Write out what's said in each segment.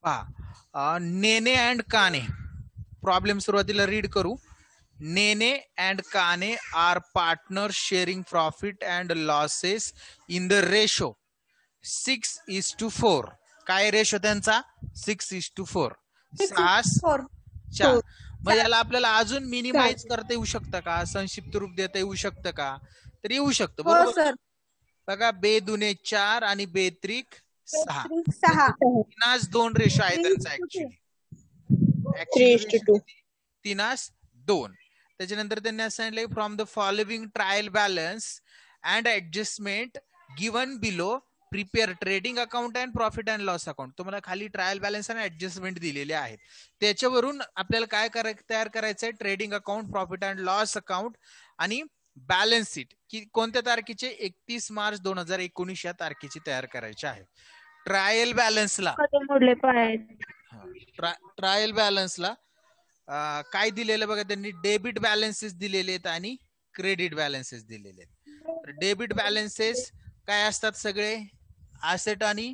पहा, Nene and Kane problem सुरुवातीला read करू. Nene and Kane are partner sharing profit and losses in the ratio 6:4. काय ratio त्यांचा? 6:4. 6:4. मग याला आपल्याला अजून मिनिमाइज करता येऊ शकतं का? संक्षिप्त रूप देता येऊ शकतं का? तर येऊ शकतं, बरोबर. बघा, बे दुने 4 आणि बे त्रिक 6. 3:2 रेशो आहे त्यांचा ऍक्च्युली 3:2. त्याच्यानंतर त्यांनी असं सांगितलं, from the following trial balance and adjustment given below prepare trading account and profit and loss account. तुम्हाला खाली ट्रायल बॅलन्स आणि ऍडजस्टमेंट दिलेले आहेत. त्याच्यावरून आपल्याला काय तयार करायचंय? Trading account, profit and loss account आणि बॅलन्स शीट की कोणत्या तारखेचे? 31 मार्च 2019 या तारखेची तयार करायची आहे. ट्रायल बॅलन्सला काय दिलेलं बघा, त्यांनी डेबिट बॅलन्सेस दिलेले आहेत आणि क्रेडिट बॅलन्सेस दिलेले आहेत. डेबिट बॅलन्सेस काय असतात? सगळे ऍसेट आणि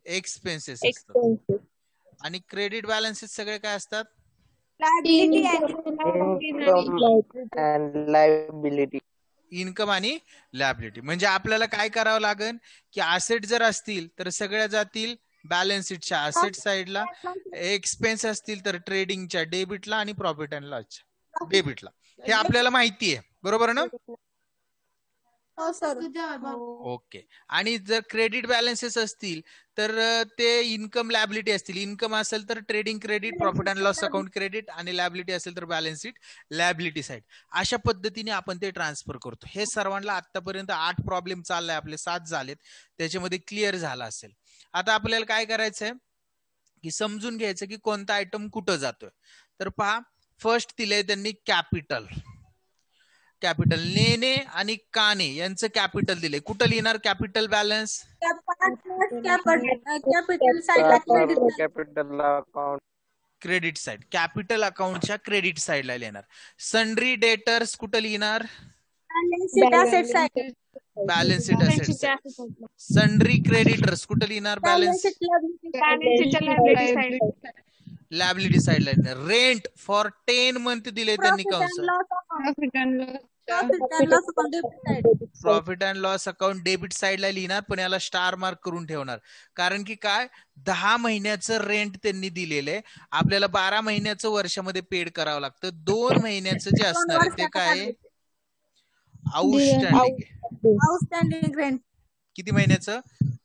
एक्सपेन्सेस असतात. आणि क्रेडिट बॅलन्सेस सगळे काय असतात? इन्कम आणि लायबिलिटी. म्हणजे आपल्याला काय करावं लागेल की ऍसेट जर असतील तर सगळ्या जातील बॅलन्स शीटच्या ऍसेट साइडला, एक्सपेन्स असतील तर ट्रेडिंगच्या डेबिटला आणि प्रॉफिट अँड लॉसच्या डेबिटला. हे आपल्याला माहिती आहे, बरोबर ना? ओके. आणि जर क्रेडिट बॅलन्सेस असतील तर ते इन्कम लायबिलिटी असतील. इन्कम असेल तर trading credit, profit and loss account credit, आणि लायबिलिटी असेल तर बॅलन्स शीट लायबिलिटी साईड. अशा पद्धतीने आपण ते ट्रान्सफर करतो. हे सर्वांना आतापर्यंत 8 प्रॉब्लेम चाललाय, आपले 7 झालेत, त्याच्यामध्ये क्लिअर झाला असेल. आता आपल्याला काय करायचंय की समजून घ्यायचं की कोणता आयटम कुठं जातोय. तर पहा, फर्स्ट दिलंय त्यांनी कॅपिटल. नेने आणि काने यांचं कॅपिटल दिले. कुठं लिहिणार capital balance? Credit side. Capital अकाउंटच्या क्रेडिट साइडला लिहिणार. सन्ड्री डेटर्स कुठं लिहिणार? Balance sheet asset. Sundry creditors कुठं लिहिणार? बॅलन्स लायबिलिटी साइडला लिहिणार. रेंट फॉर 10 मंथ दिले त्यांनी कंस. Profit and loss account debit साइडला लिहिणार, पण याला स्टार मार्क करून ठेवणार. कारण की काय, 10 महिन्याचं रेंट त्यांनी दिलेलं आहे. आपल्याला 12 महिन्याचं वर्षामध्ये पेड करावं लागतं. 2 महिन्याचं जे असणार आहे ते काय? Outstanding rent. किती महिन्याचं?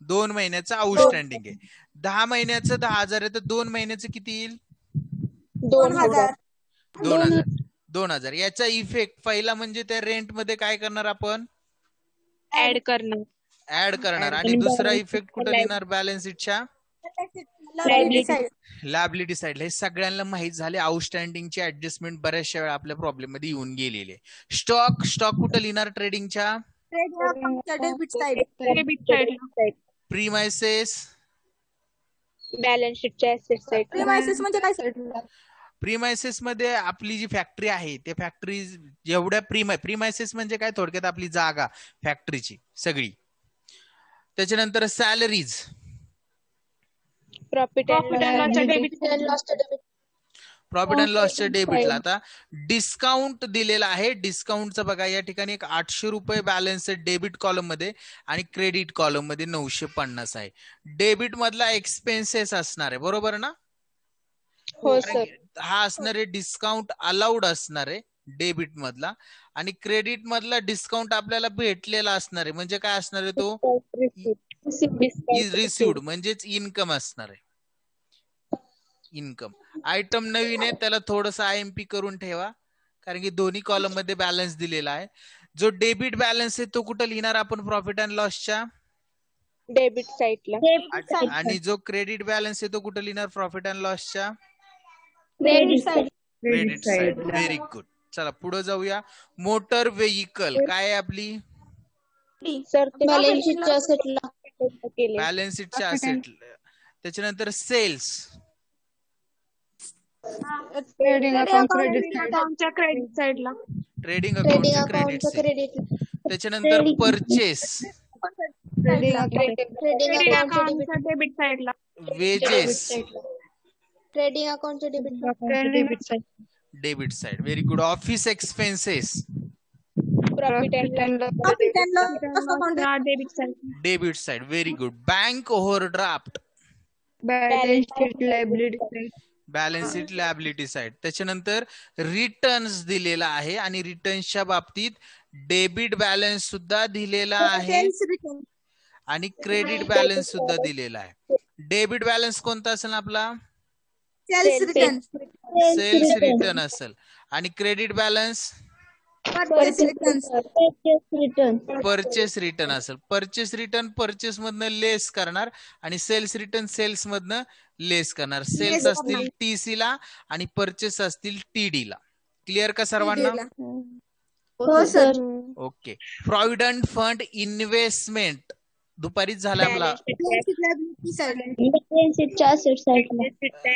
2 महिन्याचं आउटस्टँडिंग आहे. 10 महिन्याचं 10,000 आहे, तर 2 महिन्याचं किती येईल? 2,000. याचा इफेक्ट पहिला म्हणजे त्या रेंट मध्ये काय करणार आपण? ऍड करणार. आणि दुसरा इफेक्ट कुठे लिहिणार? बॅलन्स शीटच्या लायबिलिटी साइडला. हे सगळ्यांना माहित झाले. आउटस्टँडिंगची ऍडजस्टमेंट बऱ्याचशा वेळा आपल्या प्रॉब्लेम मध्ये येऊन गेलेले. स्टॉक कुठे लिहिणार? ट्रेडिंगच्या डेबिट साइड. प्रीमायसेस बॅलन्स शीटच्या ऍसेट साइड. प्रीमायसेस म्हणजे काय सर? प्रीमायसेस मध्ये आपली जी फॅक्टरी आहे ते फॅक्टरी जेवढ्या प्रीमायसेस म्हणजे काय? थोडक्यात आपली जागा फॅक्टरीची सगळी. त्याच्यानंतर सॅलरीज, प्रॉफिट अँड लॉसच्या डेबिटला. आता डिस्काउंट दिलेला आहे. डिस्काउंटचं बघा, या ठिकाणी एक 800 रुपये बॅलन्स आहे डेबिट कॉलम मध्ये आणि क्रेडिट कॉलम मध्ये 950 आहे. डेबिट मधला एक्सपेन्सेस असणार आहे, बरोबर ना? हो सर. हा असणार आहे डिस्काउंट अलाउड असणार आहे डेबिट मधला. आणि क्रेडिट मधला डिस्काउंट आपल्याला भेटलेला असणार आहे. म्हणजे काय असणार आहे? तो रिसिव्ड म्हणजेच इन्कम असणार आहे. इन्कम आयटम नवीन आहे, त्याला थोडस IMP करून ठेवा, कारण की दोन्ही कॉलम मध्ये बॅलन्स दिलेला आहे. जो डेबिट बॅलन्स आहे तो कुठं लिहिणार आपण? प्रॉफिट अँड लॉसच्या डेबिट साइडला. आणि जो क्रेडिट बॅलन्स आहे तो कुठं लिहिणार? प्रॉफिट अँड लॉसच्या क्रेडिट साइड. Very good. चला पुढे जाऊया. मोटर व्हेइकल काय आहे आपली? बॅलन्स शीटच्या असेटला. बॅलन्स शीटच्या असेट. त्याच्यानंतर सेल्स ट्रेडिंग अकाउंटच्या क्रेडिट साईडला. ट्रेडिंग ट्रेडिंग अकाउंटच्या क्रेडिट अकाउंटचं साईड. क्रेडिट. त्याच्यानंतर परचेस, ट्रेडिंग ट्रेडिंग अकाउंटचं अकाउंटच्या डेबिट साईडला. वेजेस, ट्रेडिंग अकाउंटचं debit. Debit side. Very good. Office expenses, profit and debit side. Debit side. Very good. Bank overdraft, balance sheet liability side. Balance sheet liability side. त्याच्यानंतर returns दिलेला आहे आणि रिटर्न्सच्या बाबतीत डेबिट बॅलन्स सुद्धा दिलेला आहे आणि क्रेडिट बॅलन्स सुद्धा दिलेला आहे. डेबिट बॅलन्स कोणता असेल आपला? Cells return. सेल्स रिटर्न असेल. आणि क्रेडिट बॅलन्स परचेस रिटर्न असेल. परचेस रिटर्न परचेस मधनं लेस करणार आणि सेल्स रिटर्न सेल्स मधनं लेस करणार. सेल्स असतील TC ला आणि परचेस असतील TD ला. क्लिअर का सर्वांना? हो sir. Okay. Provident fund investment दुपारीच झाला आपला.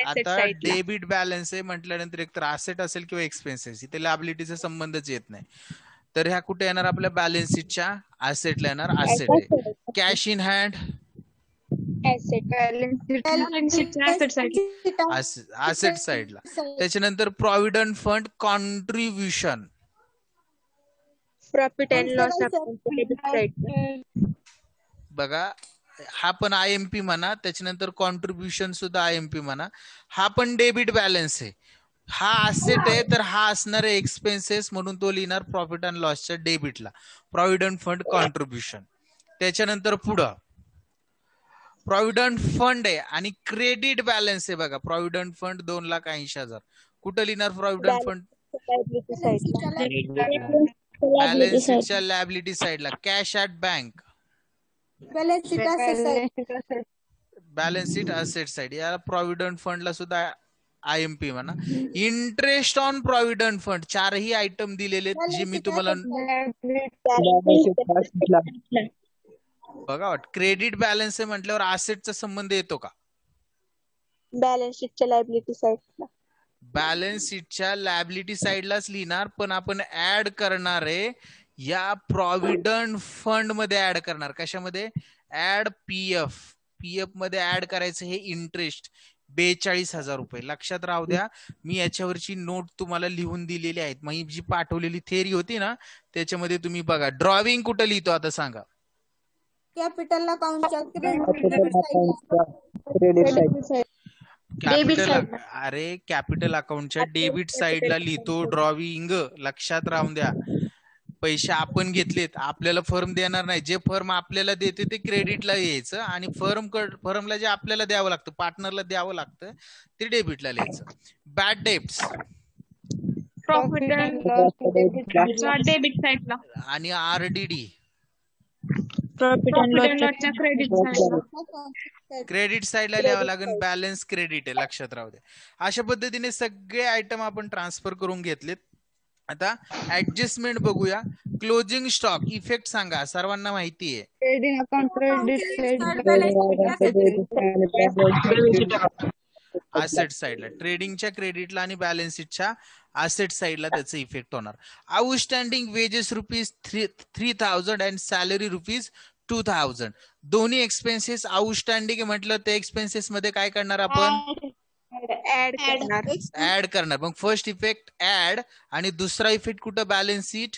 आता डेबिट बॅलन्स आहे म्हटल्यानंतर एक तर असेट असेल किंवा एक्सपेन्सेस, इथे लायबिलिटीचा संबंधच येत नाही. तर ह्या कुठे येणार? आपल्या बॅलन्स शीटच्या असेटला येणार. असेट आहे. कॅश इन हँड, असेट साइडला. त्याच्यानंतर provident fund contribution, profit and loss account. बघा हा पण IMP म्हणा, त्याच्यानंतर कॉन्ट्रीब्युशन सुद्धा IMP म्हणा. हा पण डेबिट बॅलन्स आहे. हा असेट आहे तर हा असणार आहे एक्सपेन्सेस, म्हणून तो लिहिणार प्रॉफिट अँड लॉसच्या डेबिटला. Provident fund contribution. त्याच्यानंतर पुढं प्रॉव्हिडंट फंड आहे आणि क्रेडिट बॅलन्स आहे. बघा प्रॉव्हिडंट फंड 2,80,000. कुठं लिहिणार प्रॉव्हिडंट फंड? बॅलन्स शीटच्या लायबिलिटी साइडला. Cash at bank, balance sheet asset side. या प्रॉव्हिडंट फंडला सुद्धा IMP म्हणा. इंटरेस्ट ऑन प्रॉव्हिडंट फंड, चारही आयटम दिलेले जे मी तुम्हाला बघा. क्रेडिट बॅलन्स आहे म्हटल्यावर असेटचा संबंध येतो का? बॅलन्स शीटच्या लायबिलिटी साईडला. बॅलन्स शीटच्या लायबिलिटी साइडलाच लिहिणार, पण आपण ऍड करणार आहे या प्रॉव्हिडंट फंड मध्ये ऍड करणार. कशामध्ये? ऍड PF मध्ये ऍड करायचं हे इंटरेस्ट 42,000 रुपये. लक्षात राहू द्या, मी याच्यावरची नोट तुम्हाला लिहून दिलेली आहेत. मग जी पाठवलेली थेअरी होती ना त्याच्यामध्ये तुम्ही बघा. ड्रॉविंग कुठं लिहितो आता सांगा? कॅपिटल अकाउंटच्या कॅपिटल अकाउंटच्या डेबिट साइडला लिहितो ड्रॉविंग. लक्षात राहून द्या. पैसे आपण घेतलेत, आपल्याला फर्म देणार नाही. जे फर्म आपल्याला देते ते क्रेडिटला यायचं आणि फर्मला जे आपल्याला द्यावं लागतं, पार्टनरला द्यावं लागतं, ते डेबिटला लिहायचं. Bad debts profit and loss debit साईडला आणि RDD प्रॉफिट अँड लॉसच्या क्रेडिट साईडला. क्रेडिट साइडला लिहावं लागेल. बॅलन्स क्रेडिट आहे. लक्षात राहू द्या. अशा पद्धतीने सगळे आयटम आपण ट्रान्सफर करून घेतलेत. आता ऍडजस्टमेंट बघूया. क्लोजिंग स्टॉक इफेक्ट सांगा, सर्वांना माहिती आहे. ट्रेडिंग अकाउंट क्रेडिट असेट साइडला, ट्रेडिंगच्या क्रेडिटला आणि बॅलन्स शीटच्या असेट साइडला त्याचा इफेक्ट होणार. Outstanding wedges ₹3,000 and salary ₹2,000. दोन्ही एक्सपेन्सेस आउटस्टँडिंग म्हटलं ते एक्सपेन्सेस मध्ये काय करणार आपण? ऍड करणार. मग फर्स्ट इफेक्ट ऍड आणि दुसरा इफेक्ट कुठं? Balance sheet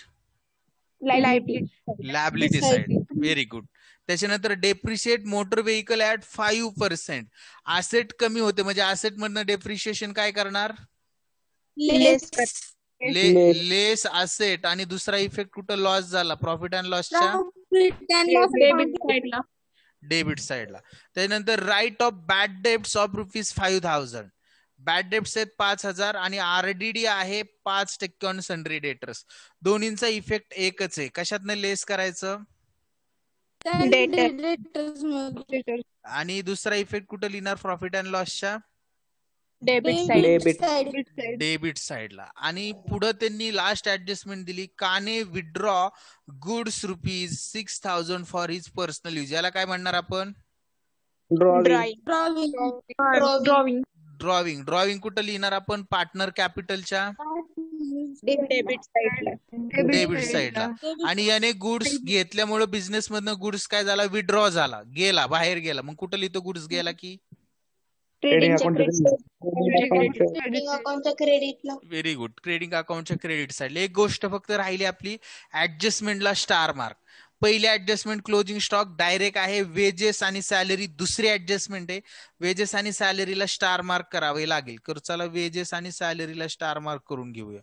liability side. Very good. त्याच्यानंतर depreciate motor vehicle at 5%. Asset कमी होते म्हणजे असेट मधनं डेप्रिशिएशन काय करणार? Less asset. आणि दुसरा इफेक्ट कुठं? लॉस झाला. प्रॉफिट अँड लॉसच्या डेबिट साइडला. त्यानंतर write off bad debts of ₹5,000. Bad debts आहेत 5,000 आणि RDD आहे 5% ऑन सन्ड्री डेटर्स. दोन्हींचा इफेक्ट एकच आहे. कशातनं लेस करायचं? आणि दुसरा इफेक्ट कुठं लिहिणार? प्रॉफिट अँड लॉसच्या डेबिट साइडला. आणि पुढे त्यांनी लास्ट ऍडजस्टमेंट दिली. काने withdraw goods ₹6,000 for his personal use. याला काय म्हणणार आपण? ड्रॉविंग. ड्रॉविंग कुठं लिहिणार आपण? पार्टनर कॅपिटलच्या डेबिट साईडला. डेबिट साइडला. आणि याने गुड्स घेतल्यामुळे बिझनेस मधनं गुड्स काय झाला? विड्रॉ झाला, गेला, बाहेर गेला. मग कुठं लिहितो गुड्स गेला की? ट्रेडिंगच्या क्रेडिटला. Very good. ट्रेडिंग अकाउंटच्या क्रेडिट साइडला. एक गोष्ट फक्त राहिली आपली, ऍडजस्टमेंटला स्टार मार्क. पहिले ऍडजस्टमेंट क्लोजिंग स्टॉक डायरेक्ट आहे. वेजेस आणि सॅलरी दुसरी ऍडजस्टमेंट आहे. वेजेस आणि सॅलरीला स्टार मार्क करावे लागेल. तर चला वेजेस आणि सॅलरीला स्टार मार्क करून घेऊया.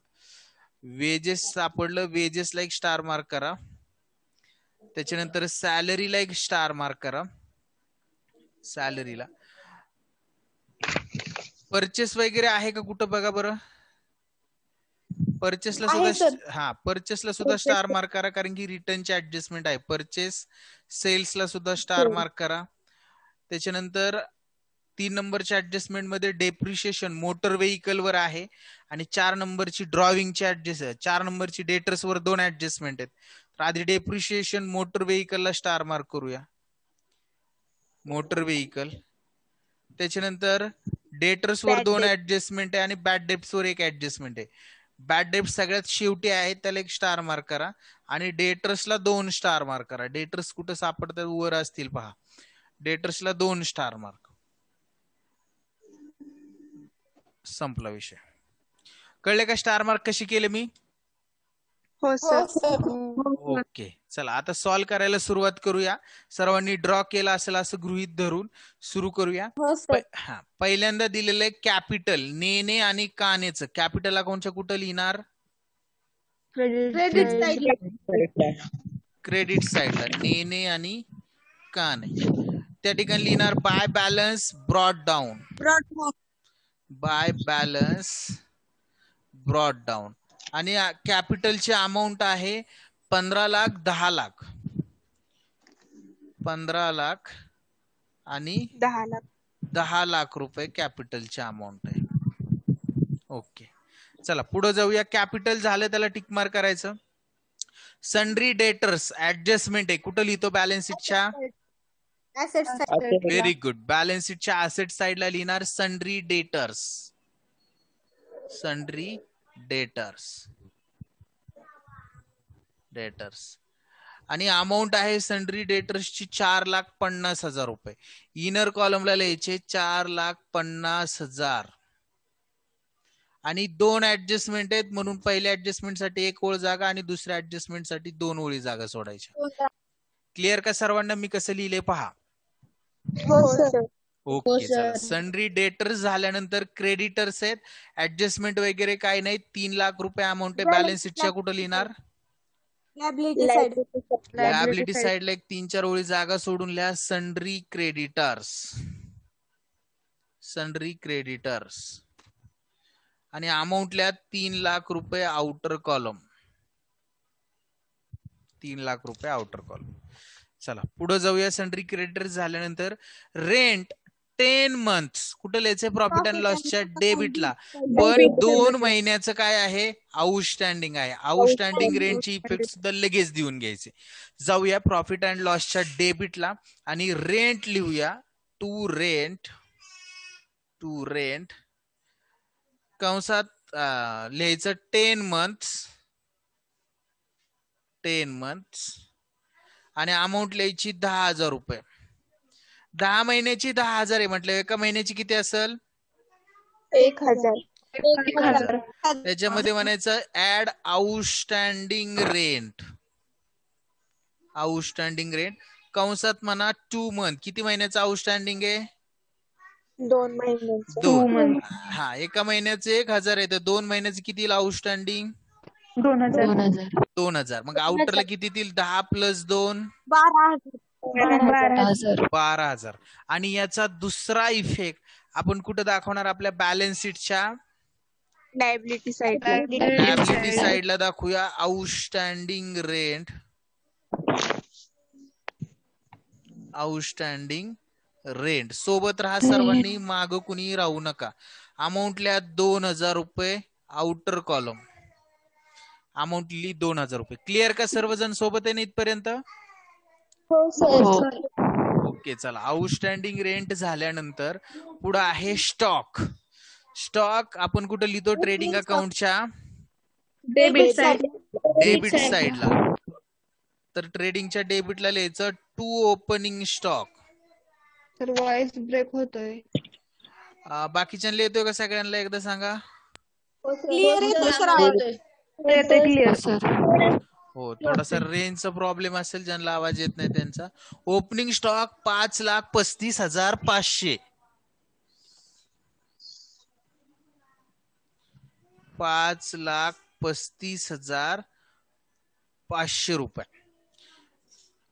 वेजेस सापडलं, वेजेसला एक स्टार मार्क करा. त्याच्यानंतर सॅलरीला एक स्टार मार्क करा. सॅलरीला परचेस वगैरे आहे का कुठं बघा बरं? परचेसला सुद्धा परचेसला सुद्धा स्टार मार्क करा, कारण की रिटर्नची ऍडजस्टमेंट आहे. परचेस सेल्सला सुद्धा स्टार मार्क करा. त्याच्यानंतर 3 नंबरच्या ऍडजस्टमेंट मध्ये डेप्रिशिएशन मोटर व्हेकल वर आहे. आणि 4 नंबरची ड्रॉविंगची ऍडजस्ट, 4 नंबरची डेटर्स वर 2 ऍडजस्टमेंट आहेत. तर आधी डेप्रिशिएशन मोटर व्हेकलला स्टार मार्क करूया. Motor vehicle. त्याच्यानंतर डेटर्स वर 2 ऍडजस्टमेंट आहे आणि बॅड डेप्स वर 1 ऍडजस्टमेंट आहे. बॅड डेप्ट सगळ्यात शेवटी आहे, त्याला एक स्टार मार्क करा. आणि डेटर्सला 2 स्टार मार्क करा. डेटर्स कुठं सापडतात? वर असतील पहा. डेटर्सला 2 स्टार मार्क. संपला विषय. कळले का स्टार मार्क कशी केले मी? हो सर. ओके. चला आता सॉल्व करायला सुरुवात करूया. सर्वांनी ड्रॉ केला असेल असं गृहीत धरून सुरू करूया. पहिल्यांदा दिलेलं आहे कॅपिटल. नेने आणि कानेचं कॅपिटल अकाउंटच्या कुठं लिहिणार? क्रेडिट साईडला. क्रेडिट साइडला नेने आणि काने. त्या ठिकाणी लिहिणार by balance brought down. By balance brought down. आणि कॅपिटलची अमाऊंट आहे 15 लाख 10 लाख. 15 लाख आणि 10 लाख रुपये कॅपिटलची अमाऊंट आहे. ओके. चला पुढे जाऊया. कॅपिटल झालं त्याला टिक मार्क करायचं. सन्ड्री डेटर्स ऍडजस्टमेंट आहे, कुठं लिहितो? बॅलन्स शीटच्या व्हेरी गुड. बॅलन्स शीटच्या ऍसेट साइडला लिहिणार सन्ड्री डेटर्स. Sundry debtors. आणि अमाऊंट आहे सन्ड्री डेटर्सची 4,50,000 रुपये. इनर कॉलमला लिहायचे 4,50,000. आणि 2 ऍडजस्टमेंट आहेत, म्हणून पहिल्या ऍडजस्टमेंट साठी 1 ओळ जागा आणि दुसऱ्या ऍडजस्टमेंट साठी 2 ओळी जागा सोडायच्या. क्लिअर का सर्वांना? मी कसं लिहिले पहा. ओके. चला सन्ड्री डेटर्स झाल्यानंतर क्रेडिटर्स आहेत. ऍडजस्टमेंट वगैरे काही नाही. 3 लाख रुपये अमाऊंट आहे. बॅलन्स शीटच्या कुठं लिहिणार? लायबिलिटी साइडला एक 3-4 ओळी जागा सोडून लिहा सन्ड्री क्रेडिटर्स. Sundry creditors. आणि अमाऊंट लिहा 3 लाख रुपये आउटर कॉलम. 3 लाख रुपये आउटर कॉलम. चला पुढे जाऊया. सन्ड्री क्रेडिटर्स झाल्यानंतर रेंट 10 मंथ्स कुठे लिहायचं? प्रॉफिट अँड लॉसच्या डेबिटला. पण 2 महिन्याचं काय आहे? आउटस्टँडिंग आहे. आउटस्टँडिंग रेंटची इफेक्ट सुद्धा लगेच देऊन घ्यायचे. जाऊया प्रॉफिट अँड लॉसच्या डेबिटला आणि रेंट लिहूया. टू रेंट कंसात लिहायचं 10 मंथ्स आणि अमाऊंट लिहायची 10,000 रुपये. 10 महिन्याची 10,000 आहे म्हटलं. एका महिन्याची किती असेल? 1,000. त्याच्यामध्ये म्हणायचं add outstanding rent. Outstanding rent कंसात म्हणा 2 मंथ. किती महिन्याचं आउटस्टँडिंग आहे? 2 महिन्याचं. 2. हा, एका महिन्याचे 1,000 आहे तर 2 महिन्याचे किती आउटस्टँडिंग? 2,000. मग आउटरला किती येतील? 10 + 2 12,000. आणि याचा दुसरा इफेक्ट आपण कुठे दाखवणार? आपल्या बॅलन्स शीटच्या लायबिलिटी साइडला दाखवूया. आउटस्टँडिंग रेंट सोबत राहा सर्वांनी, माग कुणी राहू नका. अमाऊंट लिहा 2,000 रुपये आउटर कॉलम. अमाऊंट लिही 2,000 रुपये. क्लिअर का सर्वजण? सोबत आहे ना इथपर्यंत? ओके. चला आउटस्टँडिंग रेंट झाल्यानंतर पुढे आहे स्टॉक. स्टॉक आपण कुठे लिहितो ट्रेडिंग अकाउंटच्या डेबिट साइड डेबिट साइडला. तर ट्रेडिंगच्या डेबिटला लिहायचं टू ओपनिंग स्टॉक. तर वॉइस ब्रेक होतोय. बाकीच्यांना येतोय का सगळ्यांना एकदा सांगा. क्लिअर येतोय सर आवाज. येतोय क्लिअर सर. हो, थोडासा रेंजचा प्रॉब्लेम असेल, ज्यांना आवाज येत नाही त्यांचा. Opening stock 5,35,500. 5,35,500 रुपये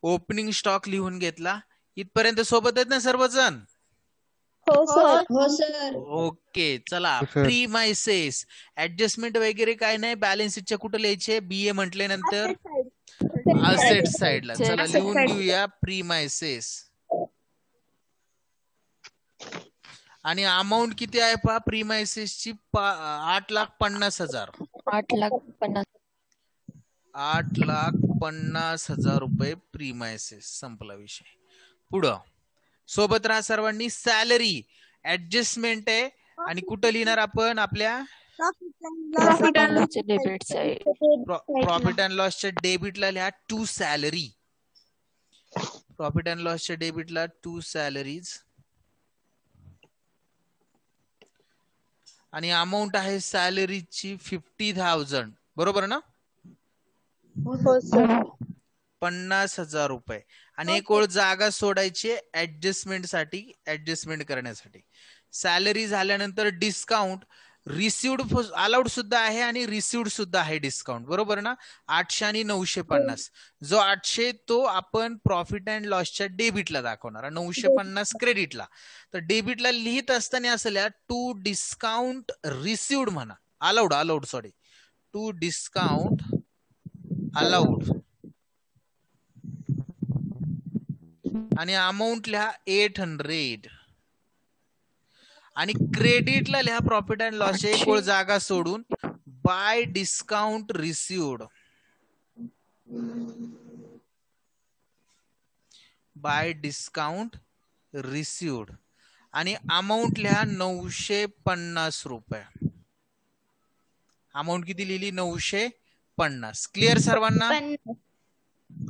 ओपनिंग स्टॉक लिहून घेतला. इथपर्यंत सोबत आहेत ना सर्वजण? हो सर. हो सर. ओके, चला. प्रीमायसेस ऍडजस्टमेंट वगैरे काय नाही. बॅलन्स शीटच्या कुठे लिहायचे? बीए म्हटले नंतर असेट साइडला. चला लिहून घेऊया प्रीमायसेस. आणि अमाऊंट किती आहे पहा प्रीमायसेसची? 8,50,000. 8,50,000 रुपये प्रीमायसेस. संपला विषय. पुढं सोबत राहा सर्वांनी. सॅलरी ऍडजस्टमेंट आहे आणि कुठं लिहिणार आपण? आपल्या profit and loss debit side. Profit and लॉसच्या डेबिटला लिहा टू सॅलरी. प्रॉफिट अँड लॉसच्या डेबिटला टू सॅलरीज. आणि अमाऊंट आहे सॅलरीची 50,000. बरोबर ना? हो सर. 50,000 रुपये. आणि एक ओळ जागा सोडायची ऍडजस्टमेंट साठी, ऍडजस्टमेंट करण्यासाठी. सॅलरी झाल्यानंतर डिस्काउंट रिसिव्ड अलाउड सुद्धा आहे आणि रिसिव्ड सुद्धा आहे डिस्काउंट. बरोबर ना? 800 आणि 950. जो 800 तो आपण प्रॉफिट अँड लॉसच्या डेबिटला दाखवणार, 950 क्रेडिटला. तर डेबिटला लिहित असताना असल्या टू डिस्काउंट रिसिव्ड म्हणा. Allowed sorry, to discount allowed. आणि अमाऊंट लिहा 800. आणि क्रेडिटला लिहा प्रॉफिट अँड लॉस एक ओळ जागा सोडून bye discount received. Bye discount received. आणि अमाऊंट लिहा 950 रुपये. अमाऊंट किती लिहिली? 950. क्लिअर सर्वांना?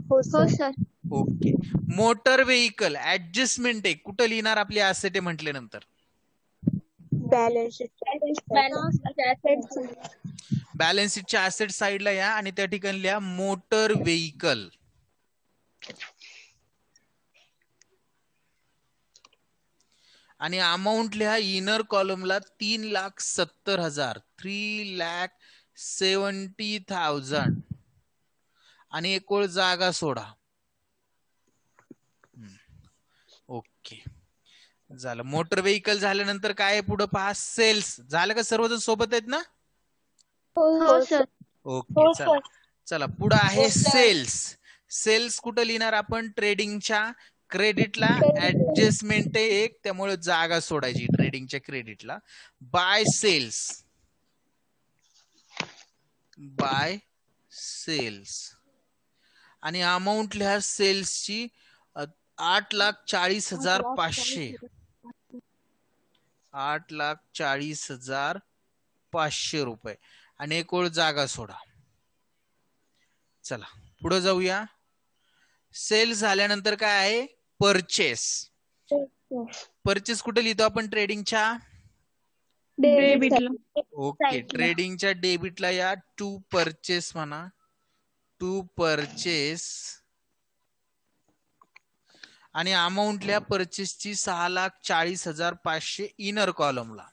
हो sir. Okay. Motor vehicle adjustment आहे. कुठं लिहिणार? आपली असेट म्हटल्यानंतर बॅलन्स शीट. बॅलन्स शीटच्या ऍसेट साइडला या आणि त्या ठिकाणी लिहा मोटर व्हेइकल. आणि अमाऊंट लिहा इनर कॉलमला 3,70,000. 3,70,000. आणि एक ओळ जागा सोडा. ओके, झालं. मोटर व्हेइकल झाल्यानंतर काय पुढे पहा? सेल्स. झालं का? सर्वजण सोबत आहेत ना? हो सर. ओके, चला चला पुढे आहे सेल्स. सेल्स कुठं लिहिणार आपण? ट्रेडिंगच्या क्रेडिटला. ऍडजस्टमेंट आहे एक, त्यामुळे जागा सोडायची ट्रेडिंगच्या क्रेडिटला. By sales. By sales. आणि अमाऊंट लिहा सेल्सची 8,40,500. 8,40,500 रुपये. आणि एक ओळ जागा सोडा. चला पुढे जाऊया. सेल झाल्यानंतर काय आहे? परचेस. परचेस कुठे लिहितो आपण? ट्रेडिंगच्या डेबिटला. ओके, ट्रेडिंगच्या डेबिटला या टू परचेस म्हणा. To purchase. आणि अमाऊंट लिहा परचेसची 6,40,500 इनर कॉलमला.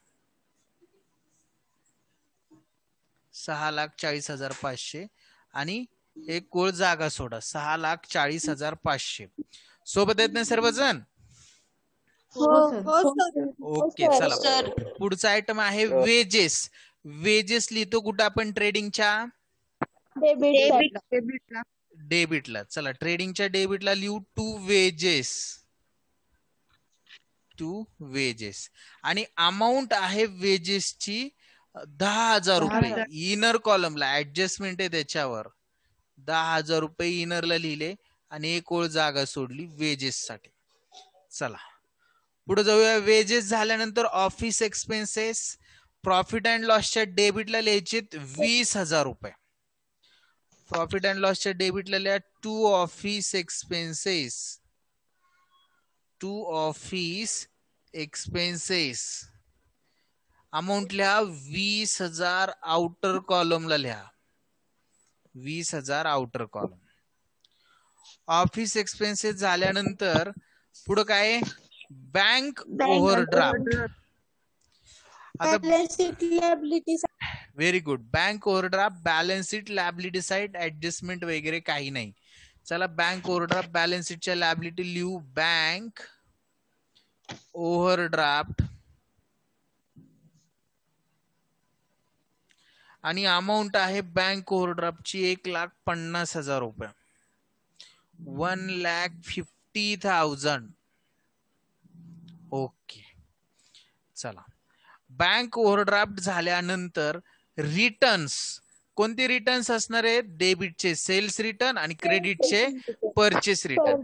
6,40,500. आणि एक ओळ जागा सोडा. 6,40,500. सोबत आहेत ना सर्वजण? ओके, चला पुढचा आयटम आहे वेजेस. वेजेस लिहितो कुठं आपण? ट्रेडिंगच्या डेबिटला. डेबिटला. चला ट्रेडिंगच्या डेबिटला लिहू टू वेजेस. To wages. आणि अमाऊंट आहे वेजेसची 10,000 रुपये. इनर कॉलमला ऍडजस्टमेंट आहे त्याच्यावर 10,000 रुपये इनरला लिहिले आणि एक ओळ जागा सोडली वेजेस साठी. चला पुढे जाऊया. वेजेस झाल्यानंतर ऑफिस एक्सपेन्सेस. प्रॉफिट अँड लॉसच्या डेबिटला लिहायचे 20,000 रुपये. प्रॉफिट अँड लॉसच्या डेबिटला लिहा to office expenses. To office expenses amount लिहा 20,000 आउटर कॉलमला लिहा. 20,000 आउटर कॉलम. ऑफिस एक्सपेन्सेस झाल्यानंतर पुढे काय बँक ओव्हरड्राफ्ट. आता very good. Bank overdraft balance sheet liability side adjustment वगैरे काही नाही. चला बँक ओव्हरड्राफ्ट बॅलन्स शीटच्या लॅबिलिटी लिहू. बँक ओव्हरड्राफ्ट आणि अमाऊंट आहे बँक ओव्हरड्राफ्टची 1,50,000 रुपये. 1,50,000. ओके. चला बँक ओव्हरड्राफ्ट झाल्यानंतर रिटर्न्स. कोणते रिटर्न्स असणार आहेत? डेबिटचे सेल्स रिटर्न आणि क्रेडिटचे परचेस रिटर्न.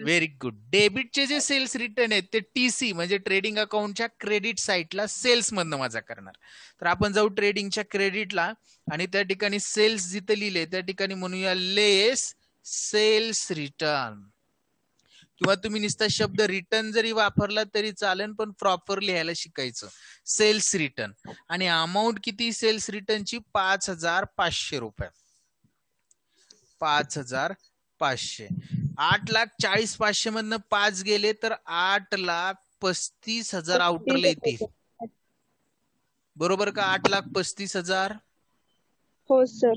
Very good. डेबिटचे जे सेल्स रिटर्न आहेत ते टीसी म्हणजे ट्रेडिंग अकाउंटच्या क्रेडिट साईटला सेल्स मधनं वजा करणार. तर आपण जाऊ ट्रेडिंगच्या क्रेडिटला आणि त्या ठिकाणी सेल्स जिथे लिहिले त्या ठिकाणी म्हणूया लेस सेल्स रिटर्न. किंवा तुम्ही नुसता शब्द रिटर्न जरी वापरला तरी चालेल पण प्रॉपर लिहायला शिकायचं. सेल्स रिटर्न आणि अमाऊंट किती सेल्स रिटर्नची? 5,500 रुपये. 5,500. 8,40,500 मधनं 5 गेले तर 8,35,000 आउटरला येतील. बरोबर का? 8,35,000. हो सर.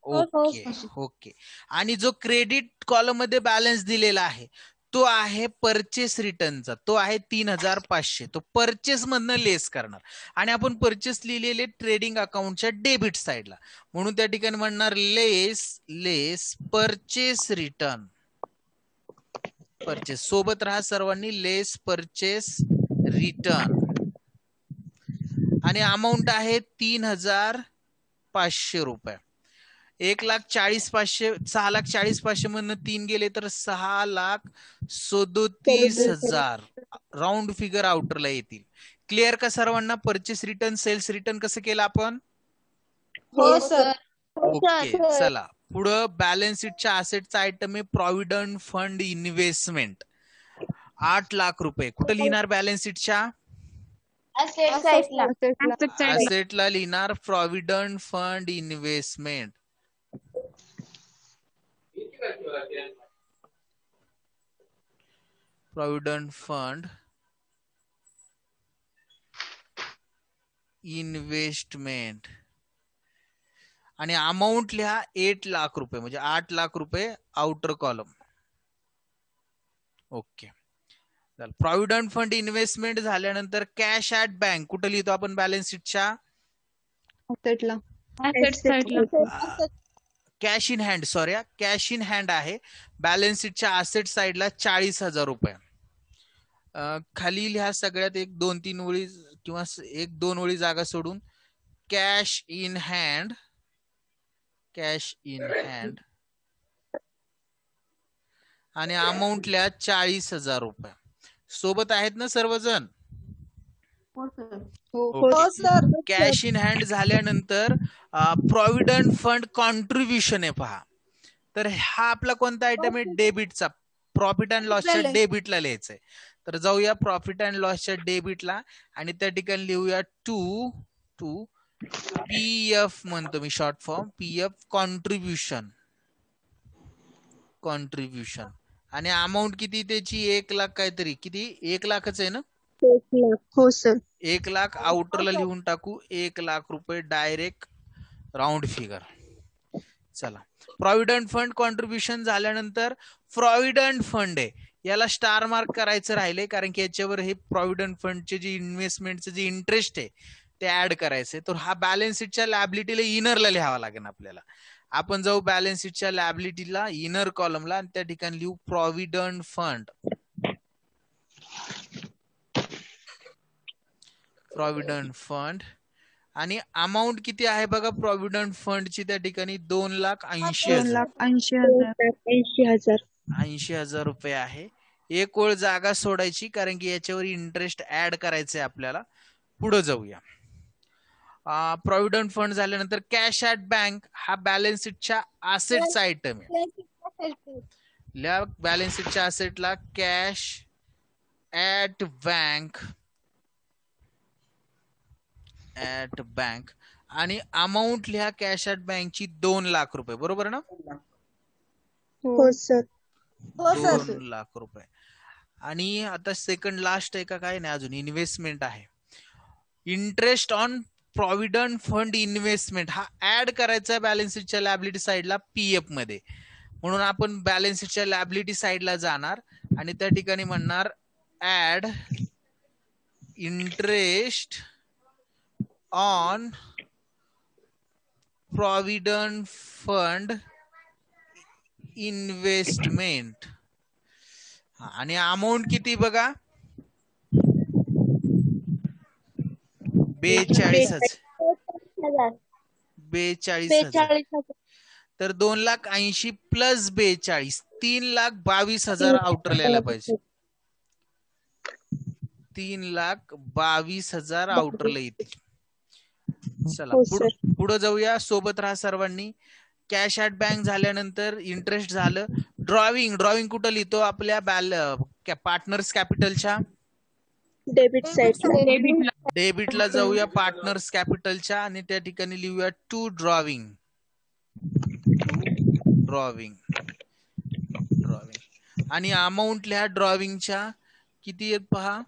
Okay okay. आणि जो क्रेडिट कॉलम मध्ये बॅलन्स दिलेला आहे तो आहे परचेस रिटर्नचा. तो आहे 3,500. तो परचेस मधनं लेस करणार आणि आपण परचेस लिहिलेले ट्रेडिंग अकाउंटच्या डेबिट साईडला म्हणून त्या ठिकाणी म्हणणार लेस परचेस रिटर्न. परचेस सोबत राहा सर्वांनी. लेस परचेस रिटर्न आणि अमाऊंट आहे 3,500 रुपये. 1,40,500 6,40,500 मधनं 3 गेले तर 6,37,000 राऊंड फिगर आउटरला येतील. क्लिअर का सर्वांना? परचेस रिटर्न सेल्स रिटर्न कसं केलं आपण? हो सर. ओके. चला पुढं बॅलन्स शीटच्या असेटचा आयटम आहे प्रॉव्हिडंट फंड इन्व्हेस्टमेंट. 8,00,000 रुपये. कुठं लिहिणार बॅलन्स शीटच्या? असेटला लिहिणार provident fund investment. Provident fund investment आणि अमाऊंट लिहा 8,00,000 रुपये म्हणजे 8,00,000 रुपये outer column. Okay. Provident fund investment झाल्यानंतर कॅश ऍट बँक कुठं लिहितो आपण बॅलन्स शीटच्या? Cash in hand. Sorry cash in hand आहे बॅलन्स शीटच्या असेट साइडला 40,000 रुपये. खाली लिहा सगळ्यात 1-2-3 ओळी किंवा 1-2 ओळी जागा सोडून cash in hand. Cash in hand आणि अमाऊंट लिहा 40,000 रुपये. सोबत आहेत ना सर्वजण? हो सर. कॅश इन हँड झाल्यानंतर प्रॉव्हिडंट फंड कॉन्ट्रीब्युशन आहे पहा. तर हा आपला कोणता आयटम आहे? डेबिटचा. प्रॉफिट अँड लॉसच्या डेबिटला लिहायचंय. तर जाऊया प्रॉफिट अँड लॉसच्या डेबिटला आणि त्या ठिकाणी लिहूया टू पीएफ म्हणतो मी short form. PF contribution. Contribution आणि अमाऊंट किती त्याची? 1,00,000 काहीतरी. किती? 1,00,000च आहे ना? 1,00,000. हो सर. 1,00,000 आउटरला लिहून टाकू. 1,00,000 रुपये डायरेक्ट राऊंड फिगर. चला प्रॉव्हिडंट फंड कॉन्ट्रीब्युशन झाल्यानंतर प्रॉव्हिडंट फंड आहे याला स्टार मार्क करायचं राहिले कारण की याच्यावर हे प्रॉव्हिडंट फंडचे जे इन्व्हेस्टमेंटचे जे इंटरेस्ट आहे ते ऍड करायचे. तर हा बॅलन्स शीटच्या लॅबिलिटीला इनरला लिहावा लागेल आपल्याला. आपण जाऊ बॅलन्स शीटच्या लॅबिलिटीला इनर कॉलमला आणि त्या ठिकाणी लिहू प्रॉव्हिडंट फंड. प्रॉव्हिडंट फंड आणि अमाऊंट किती आहे बघा प्रॉव्हिडंट फंडची त्या ठिकाणी 2,80,000. 80,000 रुपये आहे. एक ओळ जागा सोडायची कारण की याच्यावर इंटरेस्ट ऍड करायचंय आपल्याला. पुढे जाऊया. प्रॉव्हिडंट फंड झाल्यानंतर कॅश ऍट बँक हा बॅलन्स शीटच्या असेटचा आयटम आहे. या बॅलन्स शीटच्या असेटला कॅश ऍट बँक आणि अमाऊंट लिहा कॅश ऍट बँकची 2 लाख रुपये. बरोबर ना? हो सर. 2 लाख रुपये. आणि आता सेकंड लास्ट आहे का काय नाही अजून इन्व्हेस्टमेंट आहे. Interest on provident fund investment हा ऍड करायचा बॅलन्स शीटच्या लॅबिलिटी साइडला पीएफ मध्ये. म्हणून आपण बॅलन्स शीटच्या लॅबिलिटी साइडला जाणार आणि त्या ठिकाणी म्हणणार add interest on provident fund investment आणि अमाऊंट किती बघा 42,000. तर 2,80,000 प्लस 42 3,22,000 आउटर लिहायला पाहिजे. 3,22,000 आउटरला येतील. चला पुढे जाऊया. सोबत राहा सर्वांनी. कॅश ऍट बँक झाल्यानंतर इंटरेस्ट झालं. ड्रॉविंग कुठं लिहितो? आपल्या पार्टनर्स कॅपिटलच्या डेबिट साइड. डेबिटला जाऊया पार्टनर्स कॅपिटलच्या आणि त्या ठिकाणी लिहूया टू ड्रॉविंग. आणि अमाऊंट लिहा ड्रॉविंगच्या किती आहेत पहा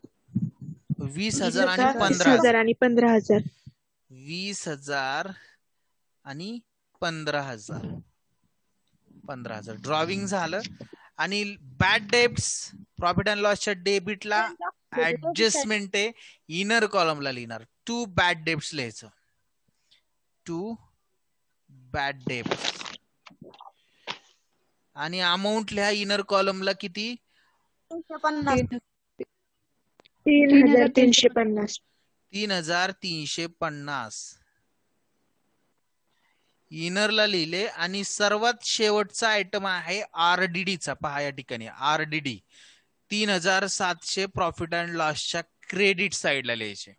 20,000 आणि 15,000. 20,000 आणि 15,000 ड्रॉविंग झालं. आणि बॅड डेब्ट्स प्रॉफिट अँड लॉसच्या डेबिटला ऍडजस्टमेंट आहे इनर कॉलमला लिहिणार. 2 बॅड डेब्ट्स लिहायचं. 2 बॅड डेब्ट्स आणि अमाऊंट लिहा इनर कॉलमला किती 3,350. 3,350 इनरला लिहिले. आणि सर्वात शेवटचा आयटम आहे आरडीडीचा. पहा या ठिकाणी आरडीडी 3,700 प्रॉफिट अँड लॉसच्या क्रेडिट साइडला लिहायचे.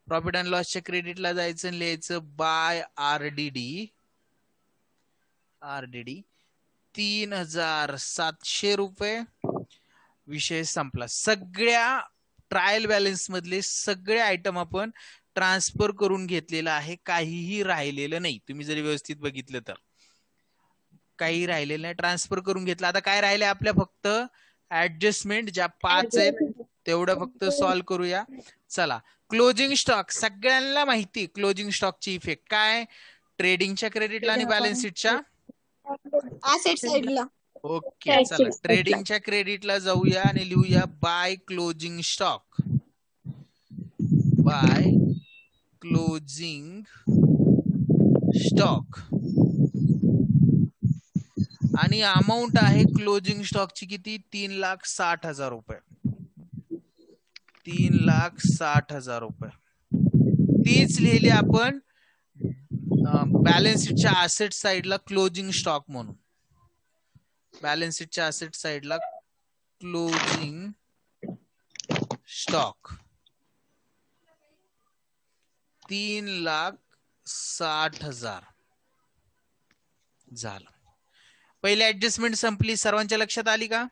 प्रॉफिट अँड लॉसच्या क्रेडिटला जायचं आणि लिहायचं बाय आरडीडी 3,700 रुपये. विषय संपला. सगळ्या ट्रायल बॅलन्स मधले सगळे आयटम आपण ट्रान्सफर करून घेतलेला आहे. काहीही राहिलेलं नाही. तुम्ही जरी व्यवस्थित बघितलं तर काही राहिलेलं नाही. ट्रान्सफर करून घेतलं. आता काय राहिले आपल्या फक्त ऍडजस्टमेंट ज्या 5 आहेत तेवढं फक्त सॉल्व्ह करूया. चला क्लोजिंग स्टॉक सगळ्यांना माहिती. क्लोजिंग स्टॉकची इफेक्ट काय ट्रेडिंगच्या क्रेडिटला आणि बॅलन्स शीटच्या ऍसेट साइडला. ओके चला ट्रेडिंगच्या क्रेडिटला जाऊया आणि लिहूया by closing stock. By closing stock आणि अमाऊंट आहे क्लोजिंग स्टॉकची किती 3,60,000 रुपये. 3,60,000 रुपये. तीच लिहिली आपण बॅलन्स शीटच्या असेट साइडला क्लोजिंग स्टॉक म्हणून. बॅलन्स शीटच्या असेट साइडला क्लोजिंग स्टॉक 3,60,000 झालं. पहिली ऍडजस्टमेंट संपली. सर्वांच्या लक्षात आली का?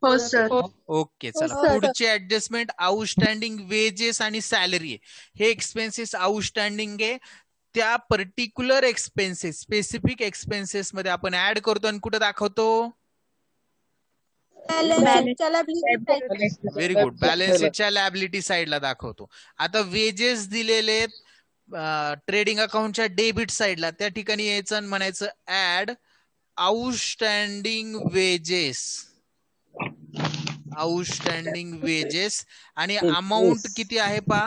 हो सर. ओके चला पुढची ऍडजस्टमेंट आउटस्टँडिंग वेजेस आणि सॅलरी आहे. हे एक्सपेन्सेस आउटस्टँडिंग आहे. त्या पर्टिक्युलर एक्सपेन्सेस स्पेसिफिक एक्सपेन्सेस मध्ये आपण ऍड करतो आणि कुठे दाखवतो? Very good. बॅलन्स शीटच्या लॅबिलिटी साइडला दाखवतो. आता वेजेस दिलेले ट्रेडिंग अकाउंटच्या डेबिट साइडला त्या ठिकाणी यायचं आणि म्हणायचं ऍड आउटस्टँडिंग वेजेस आणि अमाऊंट किती आहे पा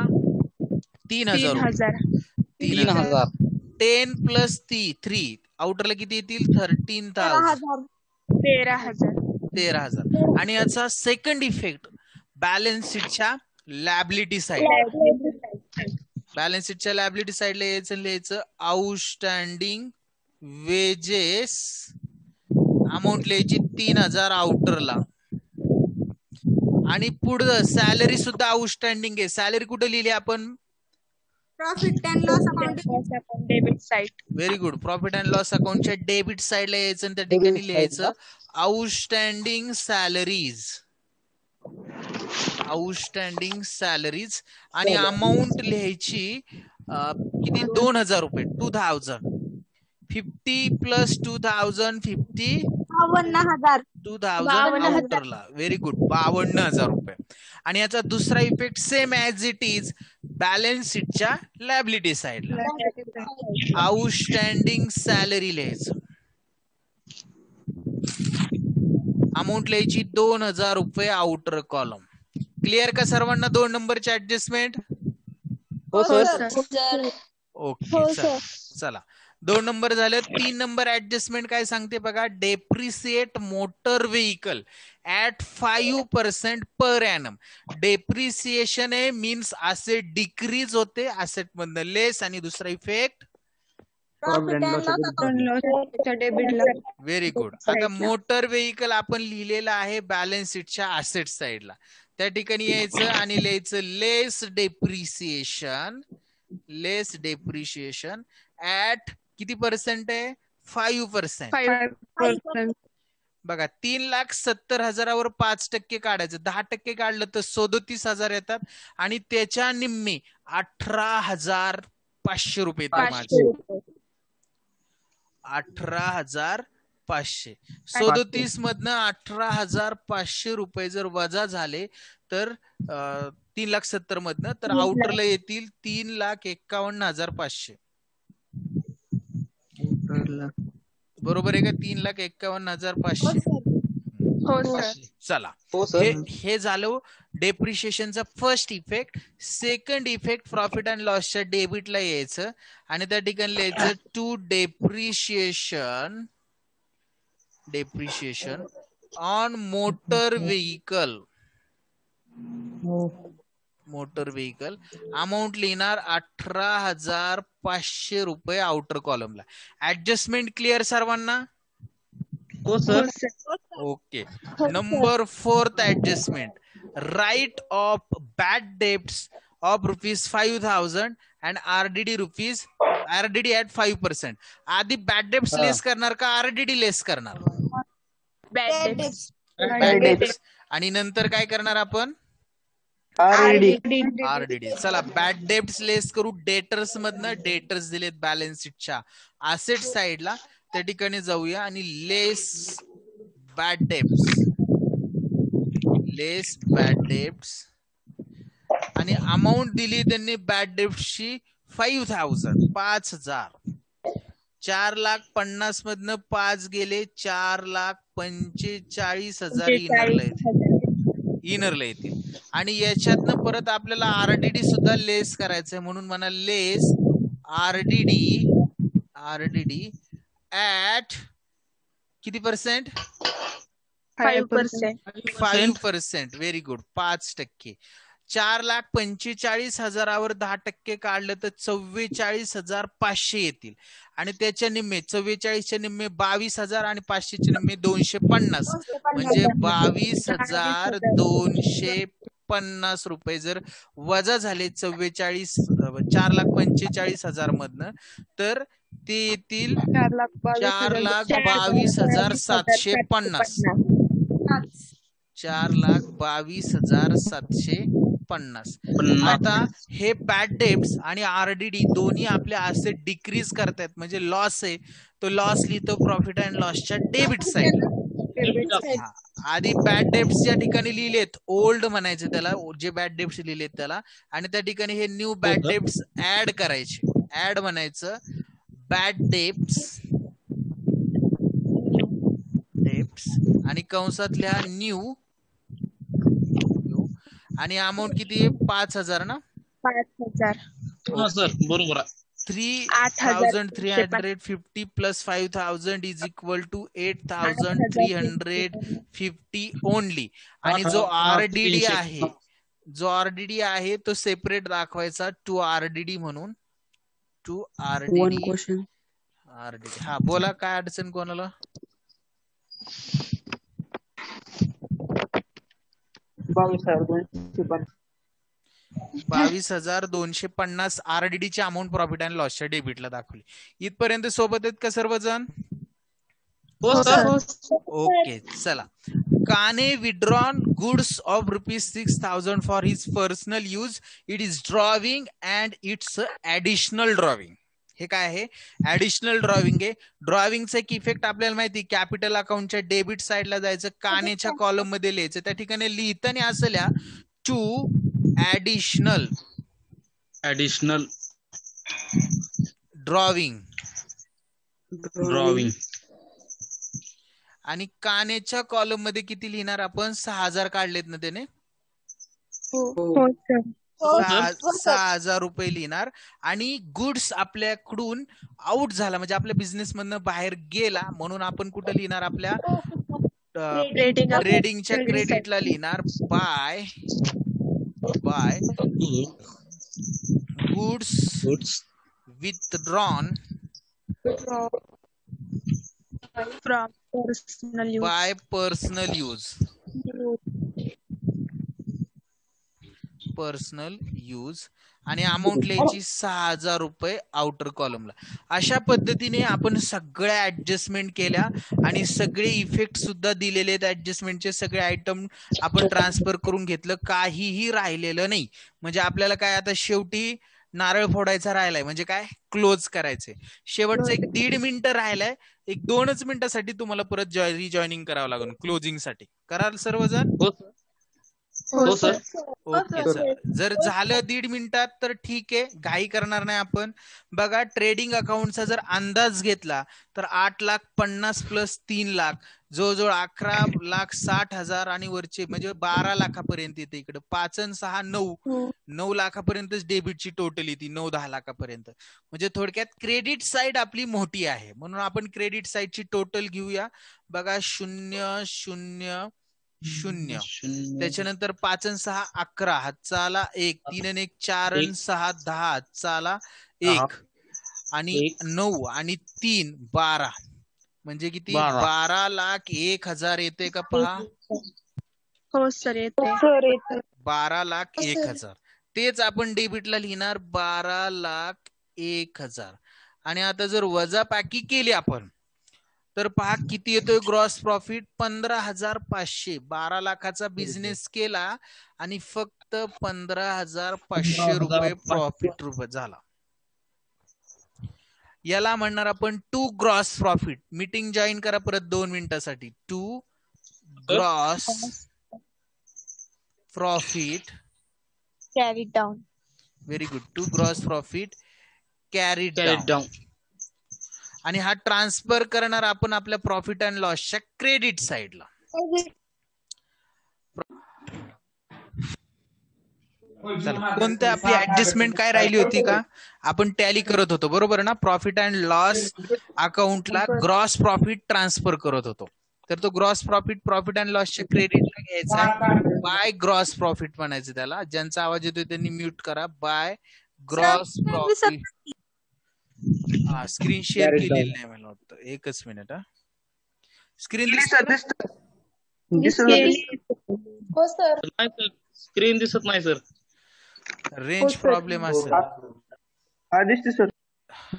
3,000. 10 प्लस 3 आउटरला किती येतील 13,000. 13,000. आणि याचा सेकंड इफेक्ट बॅलन्स शीटच्या लॅबिलिटी साइड. बॅलन्स शीटच्या लॅबिलिटी साइडला यायचं लिहायचं आउटस्टँडिंग वेजेस अमाऊंट लिहायची 3,000 आउटरला. आणि पुढे सॅलरी सुद्धा आउटस्टँडिंग आहे. सॅलरी कुठे लिहिली आपण profit and loss account debit side. Very good. Profit and loss अकाउंटच्या डेबिट साइडला यायचं आणि त्या ठिकाणी लिहायचं आउटस्टँडिंग सॅलरीज. आउटस्टँडिंग सॅलरीज आणि अमाऊंट लिहायची किती 2000 रुपये. 2000 50 प्लस 2000 50 52,000. 2000 आउटरला. Very good. 52,000 रुपये. आणि याचा दुसरा effect same as it is balance शीटच्या लायबिलिटी साइडला आउटस्टँडिंग सॅलरी लिहायचं. अमाऊंट लिहायची 2000 रुपये आउटर कॉलम. क्लिअर का सर्वांना 2 नंबरची ऍडजस्टमेंट? ओके चला 2 नंबर झाले. 3 नंबर ऍडजस्टमेंट काय सांगते बघा. Depreciate motor vehicle at 5% per annum. Depreciation आहे मीन्स असेट डिक्रीज होते असेट मधनं लेस. आणि दुसरा इफेक्ट प्रॉफिट अँड लॉस डेबिटला. Very good. आता मोटर व्हेइकल आपण लिहिलेलं आहे बॅलन्स शीटच्या असेट साइडला. त्या ठिकाणी यायचं आणि लिहायचं लेस डेप्रिसिएशन. लेस डेप्रिशिएशन ऍट किती पर्सेंट आहे? 5%. 5%. बघा 3,70,000 5% काढायचं. 10% काढलं तर 37,000 येतात आणि त्याच्या निम्मे 18,500 रुपये येतात माझे. 18,500. 37 मधनं 18,500 रुपये जर वजा झाले तर 3,70,000 मधनं तर आउटरला येतील 3,51,500. बरोबर आहे का? 3,51,500. चला हे झालं डेप्रिशिएशनचा first effect. Second effect profit and लॉसच्या डेबिटला यायचं आणि त्या ठिकाणी लिहायचं to depreciation on motor vehicle. Motor vehicle amount लिहिणार 18,500 रुपये आउटर कॉलमला. ऍडजस्टमेंट क्लिअर सर्वांना? हो sir. Okay. Number 4th adjustment. Write off bad debts of ₹5,000 and RDD at 5%. आधी बॅड डेब्ट्स लेस करणार का आरडीडी लेस करणार? Bad debts. आणि नंतर काय करणार आपण? आरडीडी. चला बॅड डेब्ट्स लेस करू. डेटर्स मधनं डेटर्स दिलेत बॅलन्स शीटच्या असेट साइडला. त्या ठिकाणी जाऊया आणि लेस बॅड डेब्ट्स आणि अमाऊंट दिली त्यांनी बॅड डेब्ट्सची 5,000. 4,50,000 मधनं 5 गेले 4,45,000 इनरला येतील. आणि याच्यातनं परत आपल्याला आरडीडी सुद्धा लेस करायचंय म्हणून म्हणा लेस आरडीडी ऍट किती पर्सेंट? 5%. Very good. 5%. 4,45,000 10% काढलं तर 44,500 येतील. आणि त्याच्या निम्मे 44च्या निम्मे 22,000 आणि 500चे निम्मे 250 म्हणजे 22,250 रुपये जर वजा झाले 4,45,000 मधनं तर ते येतील 4,22,750. 4,22,750. आता हे बॅड डेब्ट्स आणि आरडीडी दोन्ही आपले असेट डिक्रीज करतायत म्हणजे लॉस आहे. तो लॉस लिहितो प्रॉफिट अँड लॉसच्या डेबिट साइड. आधी बॅड डेब्ट्सच्या ठिकाणी लिहिलेत ओल्ड म्हणायचे त्याला, जे बॅड डेब्ट्स लिहिलेत त्याला. आणि त्या ठिकाणी हे न्यू बॅड डेब्ट्स ऍड करायचे. ऍड म्हणायचं बॅड डेब्ट्स आणि कंसात लिहा न्यू. आणि अमाऊंट किती आहे? 5,000 ना? 5,000. सर बरोबर. 3,350 plus 5,000 is equal to 8,350 only. आणि जो आरडीडी आहे तो सेपरेट दाखवायचा टू आरडीडी म्हणून. To RDD. हा बोला काय अडचण कोणाला? 22,250 RDD ची अमाऊंट प्रॉफिट अँड लॉसच्या डेबिटला दाखवली. इथपर्यंत सोबत आहेत का सर्वजण? हो सर. ओके चला. काने withdrawn goods of ₹6,000 for his personal use. It is drawing and it's a additional drawing. हे काय आहे? ऍडिशनल ड्रॉविंग आहे. ड्रॉविंगचा एक इफेक्ट आपल्याला माहिती, कॅपिटल अकाउंटच्या डेबिट साइडला जायचं, कानेच्या कॉलम मध्ये लिहायचं. त्या ठिकाणी लिहिताना असं लिहा टू ऍडिशनल ड्रॉविंग. आणि कानेच्या कॉलम मध्ये किती लिहिणार आपण? 6,000 काढलेत ना त्याने? 6,000 रुपये लिहिणार. आणि गुड्स आपल्याकडून आउट झाला म्हणजे आपल्या बिझनेस मधनं बाहेर गेला म्हणून आपण कुठं लिहिणार? आपल्या ट्रेडिंगच्या क्रेडिटला लिहिणार by goods withdrawn by personal use. आणि अमाऊंट लिहायची 6,000 रुपये आउटर कॉलमला. अशा पद्धतीने आपण सगळ्या ऍडजस्टमेंट केल्या आणि सगळे इफेक्ट सुद्धा दिलेले आहेत. ऍडजस्टमेंटचे सगळे आयटम आपण ट्रान्सफर करून घेतलं, काहीही राहिलेलं नाही. म्हणजे आपल्याला काय आता शेवटी नारळ फोडायचा राहिलाय, म्हणजे काय क्लोज करायचे. शेवटचं 1-1.5 मिनिटं राहिलाय. 1-2च मिनिटासाठी तुम्हाला परत रिजॉईनिंग करावं लागेल क्लोजिंग साठी. कराल सर्वजण? हो सर. Okay sir. जर झालं 1.5 मिनिटात तर ठीक आहे, घाई करणार नाही आपण. बघा ट्रेडिंग अकाउंटचा जर अंदाज घेतला तर 8,50,000 प्लस 3,00,000 जवळजवळ 11,60,000 आणि वरचे म्हणजे 12 लाखापर्यंत येते. इकडे 5 आणि 6 9 लाखापर्यंतच डेबिटची टोटल येते, 9-10 लाखापर्यंत. म्हणजे थोडक्यात क्रेडिट साइड आपली मोठी आहे म्हणून आपण क्रेडिट साइडची टोटल घेऊया. बघा 0,0,0. त्याच्यानंतर 5 आणि 6 11, हातचा 1, 3 आणि 1 4 आणि 6 10, हातचा 1 आणि 9 आणि 3 12 म्हणजे किती? 12,01,000 येते का पहा? हो सर येते. 12,01,000. तेच आपण डेबिटला लिहिणार 12,01,000. आणि आता जर वजाबाकी केली आपण तर पहा किती येतोय ग्रॉस प्रॉफिट? 15,500. 12 लाखाचा बिझनेस केला आणि फक्त 15,500 रुपये प्रॉफिट झाला. याला म्हणणार आपण to gross profit. Meeting join करा परत 2 मिनिटासाठी. To gross profit carry down. Very good. To gross profit carried down. आणि हा ट्रान्सफर करणार आपण आपल्या प्रॉफिट अँड लॉसच्या क्रेडिट साइडला. कोणत्या आपली ऍडजस्टमेंट काय राहिली होती का? आपण टॅली करत होतो बरोबर ना? प्रॉफिट अँड लॉस अकाउंटला ग्रॉस प्रॉफिट ट्रान्सफर करत होतो. तर तो ग्रॉस प्रॉफिट अँड लॉसच्या क्रेडिटला घ्यायचा. बाय ग्रॉस प्रॉफिट म्हणायचं त्याला. ज्यांचा आवाज येतोय त्यांनी म्यूट करा. By gross profit. हा स्क्रीन शेअर केलेली नाही मला वाटतं. एकच मिनिट. स्क्रीन हो सर. स्क्रीन दिसत नाही सर. रेंज प्रॉब्लेम असेल.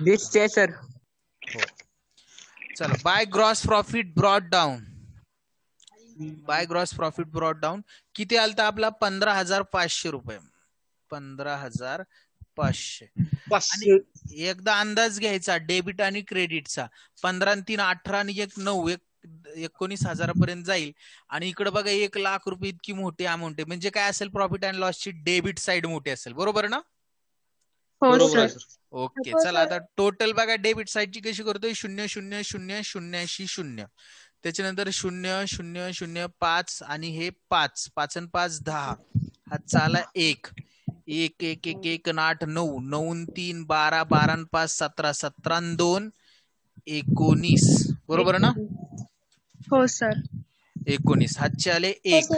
दिसते सर. हो चला. By gross profit brought down. By gross profit brought down किती आलता आपला? 15,500 रुपये. 15,500. आणि एकदा अंदाज घ्यायचा डेबिट आणि क्रेडिटचा. 15 आणि 3 18 आणि 1 9 19,000 पर्यंत जाईल. आणि इकडे बघा 1,00,000 रुपये इतकी मोठी अमाऊंट आहे. म्हणजे काय असेल? प्रॉफिट अँड लॉसची डेबिट साइड मोठी असेल बरोबर ना? हो सर. ओके चला. आता टोटल बघा डेबिट साइडची कशी करतोय? 0,0,0,0,0,0. त्याच्यानंतर 0,0,0,5 आणि हे 5 5 आणि 5 10, हातचा 1 1 1 1 1 8 9 9 3 12 12 आणि 5 17 17 आणि 2 19 बरोबर ना? हो सर. 19. हातचे आले 1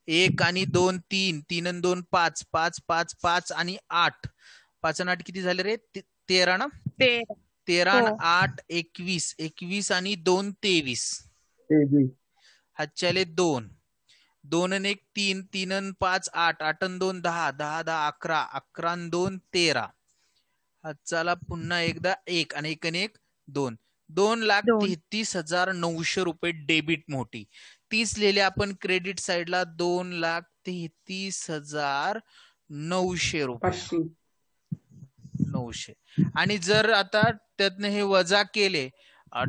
1 आणि 2 3 3 आणि 2 5 5 5 5 आणि 8 5 आणि 8 किती झाले रे? 13 ना? 13 आणि 8 21 21 आणि 2 23. हातचे आले 2. 2 आणि 1 3, 3 आणि 5 8, 8 आणि 2 10, 10 10 11, 11 आणि 2 13. चला पुन्हा एकदा 1 आणि 1 आणि 1 2, 2,33,900 रुपये डेबिट मोठी. 30 लिहिले आपण क्रेडिट साइडला 2,33,900 रुपये 900. आणि जर आता त्यातनं हे वजा केले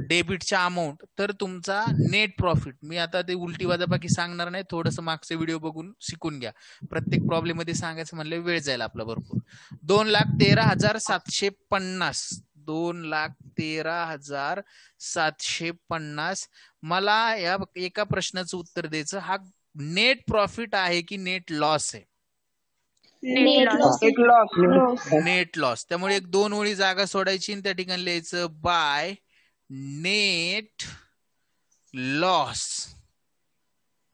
डेबिटच्या अमाऊंट तर तुमचा नेट प्रॉफिट, मी आता ते उलटी वजाबाकी सांगणार नाही, थोडस मागचा व्हिडिओ बघून शिकून घ्या. प्रत्येक प्रॉब्लेम मध्ये सांगायचं म्हणलं वेळ जाईल आपला भरपूर. 2,13,750, 2,13,750. मला या एका प्रश्नाचं उत्तर द्यायचं, हा नेट प्रॉफिट आहे की नेट लॉस आहे? Net loss. त्यामुळे 1-2 ओळी जागा सोडायची आणि त्या ठिकाणी लिहायचं बाय नेट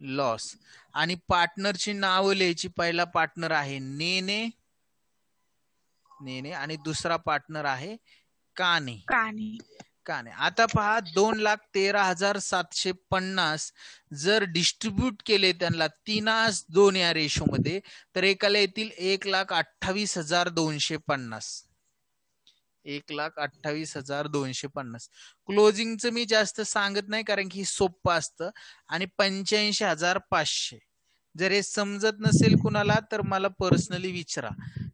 लॉस. आणि पार्टनरची नावं लिहायची. पहिला पार्टनर आहे नेने आणि दुसरा पार्टनर आहे काने. आता पहा 2,13,750 जर डिस्ट्रीब्यूट केले त्यांना 3:2 या रेशो मध्ये तर एकाला येतील 1,28,250. 1,28,250. क्लोजिंगचं मी जास्त सांगत नाही कारण की सोपं असतं. आणि 85,500. जर हे समजत नसेल कुणाला तर मला पर्सनली विचारा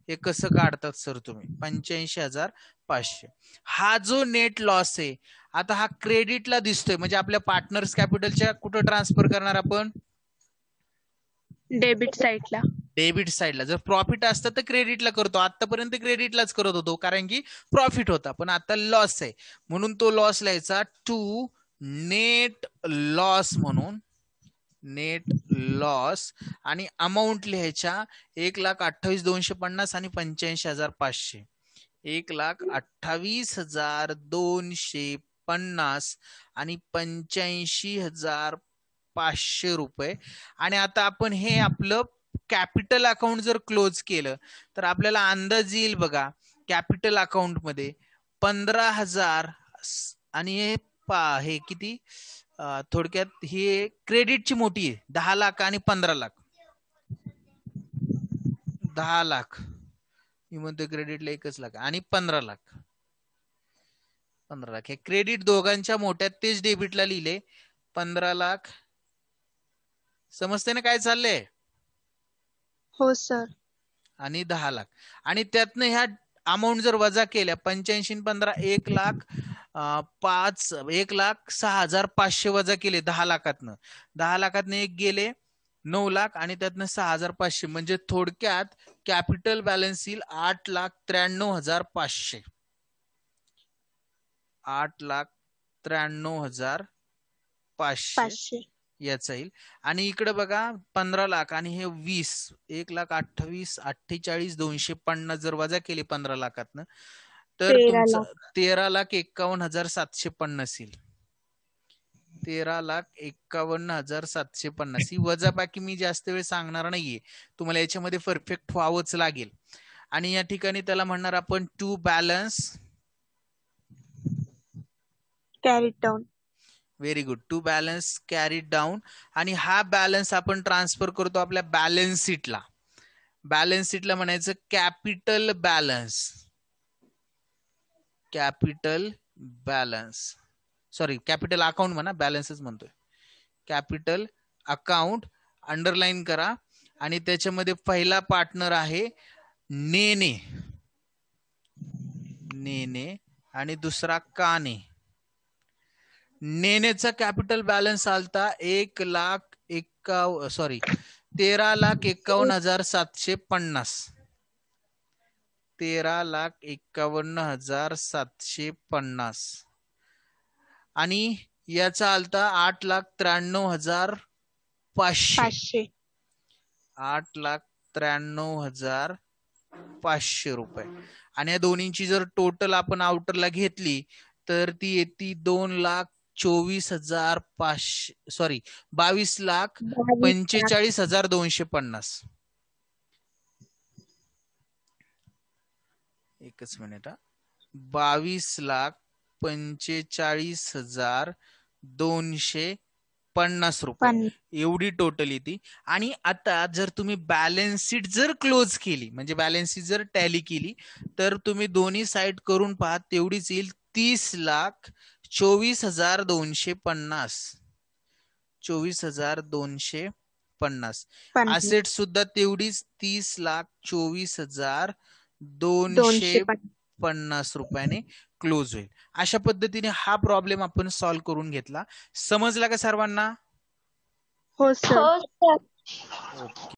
हे कसं काढतात सर तुम्ही. 85,500 हा जो नेट लॉस आहे. आता हा क्रेडिटला दिसतोय म्हणजे आपल्या पार्टनर्स कॅपिटलच्या कुठं ट्रान्सफर करणार आपण? डेबिट साइडला. जर प्रॉफिट असतं तर क्रेडिटला करतो. आतापर्यंत क्रेडिटलाच करत होतो कारण की प्रॉफिट होता, पण आता लॉस आहे म्हणून तो लॉस लिहायचा टू नेट लॉस म्हणून. नेट लॉस आणि अमाऊंट लिहायच्या 1,28,250 आणि 85,500. 1,28,250 आणि 85,500 रुपये. आणि आता आपण हे आपलं कॅपिटल अकाउंट जर क्लोज केलं तर आपल्याला अंदाज येईल बघा. कॅपिटल अकाउंट मध्ये 15,000 आणि हे किती थोडक्यात हे क्रेडिटची मोठी आहे 10 लाख आणि 15 लाख. 10 लाख मी म्हणतो क्रेडिटला 1 लाख आणि 15 लाख. 15 लाख हे क्रेडिट दोघांच्या मोठ्यात, तेच डेबिटला लिहिले 15 लाख. समजते ना काय चाललंय? हो सर. आणि 10 लाख आणि त्यातनं ह्या अमाऊंट जर वजा केल्या 85 15 1,06,500 वजा केले 10 लाखातनं. 10 लाखातनं एक गेले 9 लाख आणि त्यातनं 6,500 म्हणजे थोडक्यात कॅपिटल बॅलन्स येईल 8,93,500. 8,93,500 याचा येईल. आणि इकडे बघा 15 लाख आणि हे 20, 1,28,48,250 जर वजा केले 15 लाखातनं तर तुमचं 13,51,750 येईल. 13,51,750 ही वजाबाकी मी जास्त वेळ सांगणार नाहीये, तुम्हाला याच्यामध्ये परफेक्ट व्हावंच लागेल. आणि या ठिकाणी त्याला म्हणणार आपण to balance carry down. Very good. To balance carried down. आणि हा बॅलन्स आपण ट्रान्सफर करतो आपल्या बॅलन्स शीटला. बॅलन्स शीटला म्हणायचं कॅपिटल बॅलन्स. कॅपिटल अकाउंट म्हणा, बॅलन्सच म्हणतोय. कॅपिटल अकाउंट अंडरलाईन करा. आणि त्याच्यामध्ये पहिला पार्टनर आहे नेने आणि दुसरा काने. नेनेचा कॅपिटल बॅलन्स आलता 13,51,750. 13,51,750 आणि याचा आलता 8,93,500. 8,93,500 रुपये. आणि या दोन्हींची जर टोटल आपण आउटरला घेतली तर ती येते 22,45,250. एकच मिनिट. 22,45,250 ₹50 एवढी टोटल येते. आणि आता जर तुम्ही बॅलन्स शीट जर क्लोज केली, म्हणजे बॅलन्स शीट जर टॅली केली, तर तुम्ही दोन्ही साईड करून पहा, तेवढीच येईल 30,24,250. 24,250. असेट सुद्धा तेवढीच 30,24,250 रुपयाने क्लोज होईल. अशा पद्धतीने हा प्रॉब्लेम आपण सॉल्व्ह करून घेतला. समजला का सर्वांना? हो सर. ओके.